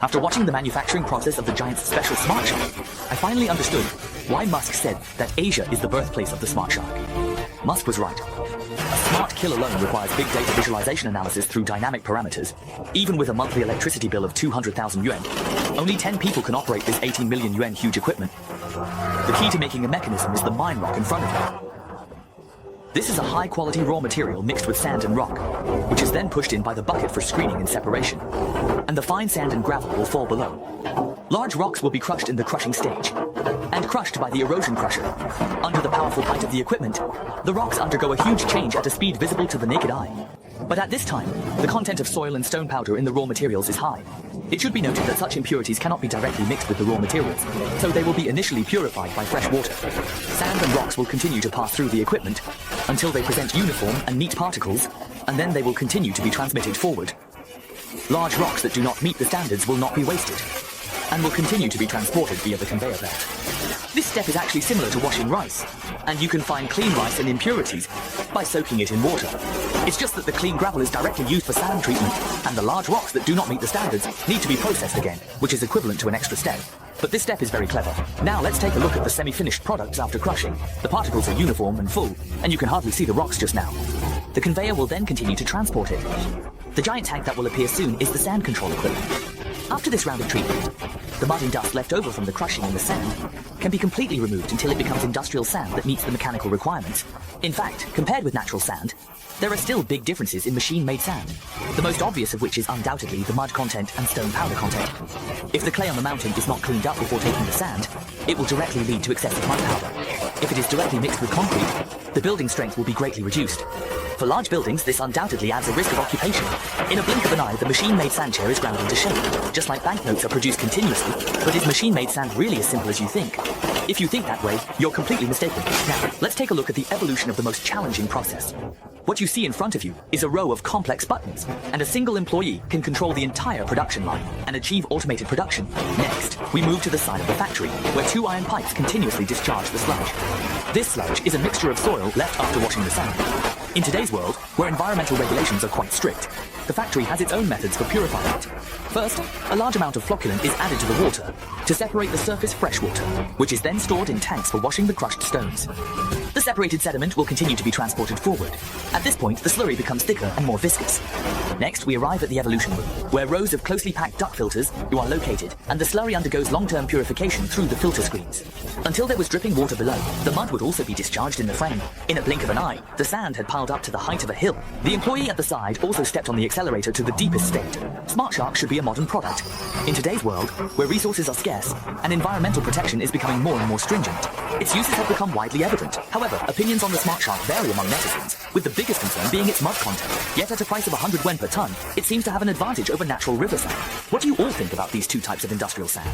After watching the manufacturing process of the Giant's special Smart Shark, I finally understood why Musk said that Asia is the birthplace of the Smart Shark. Musk was right. A smart kill alone requires big data visualization analysis through dynamic parameters. Even with a monthly electricity bill of 200,000 yuan, only 10 people can operate this 18 million yuan huge equipment. The key to making a mechanism is the mine rock in front of you. This is a high-quality raw material mixed with sand and rock, which is then pushed in by the bucket for screening and separation. And the fine sand and gravel will fall below. Large rocks will be crushed in the crushing stage, and crushed by the erosion crusher. Under the powerful bite of the equipment, the rocks undergo a huge change at a speed visible to the naked eye. But at this time, the content of soil and stone powder in the raw materials is high. It should be noted that such impurities cannot be directly mixed with the raw materials, so they will be initially purified by fresh water. Sand and rocks will continue to pass through the equipment until they present uniform and neat particles, and then they will continue to be transmitted forward. Large rocks that do not meet the standards will not be wasted, and will continue to be transported via the conveyor belt. This step is actually similar to washing rice, and you can find clean rice and impurities by soaking it in water. It's just that the clean gravel is directly used for sand treatment, and the large rocks that do not meet the standards need to be processed again, which is equivalent to an extra step. But this step is very clever. Now let's take a look at the semi-finished products after crushing. The particles are uniform and full, and you can hardly see the rocks just now. The conveyor will then continue to transport it. The giant tank that will appear soon is the sand control equipment. After this round of treatment, the mud and dust left over from the crushing and the sand can be completely removed until it becomes industrial sand that meets the mechanical requirements. In fact, compared with natural sand, there are still big differences in machine-made sand, the most obvious of which is undoubtedly the mud content and stone powder content. If the clay on the mountain is not cleaned up before taking the sand, it will directly lead to excessive mud powder. If it is directly mixed with concrete, the building strength will be greatly reduced. For large buildings, this undoubtedly adds a risk of occupation. In a blink of an eye, the machine-made sand chair is ground into shape. Just like banknotes are produced continuously, but is machine-made sand really as simple as you think? If you think that way, you're completely mistaken. Now, let's take a look at the evolution of the most challenging process. What you see in front of you is a row of complex buttons, and a single employee can control the entire production line and achieve automated production. Next, we move to the side of the factory, where 2 iron pipes continuously discharge the sludge. This sludge is a mixture of soil left after washing the sand. In today's world, where environmental regulations are quite strict, the factory has its own methods for purifying it. First, a large amount of flocculant is added to the water to separate the surface fresh water, which is then stored in tanks for washing the crushed stones. The separated sediment will continue to be transported forward. At this point, the slurry becomes thicker and more viscous. Next, we arrive at the evolution room, where rows of closely packed duct filters are located, and the slurry undergoes long-term purification through the filter screens. Until there was dripping water below, the mud would also be discharged in the frame. In a blink of an eye, the sand had piled up to the height of a hill. The employee at the side also stepped on the accelerator to the deepest state. Smart Shark should be a modern product. In today's world, where resources are scarce and environmental protection is becoming more and more stringent, its uses have become widely evident. However, opinions on the Smart Shark vary among netizens, with the biggest concern being its mud content. Yet at a price of 100 yuan per ton, it seems to have an advantage over natural river sand. What do you all think about these two types of industrial sand?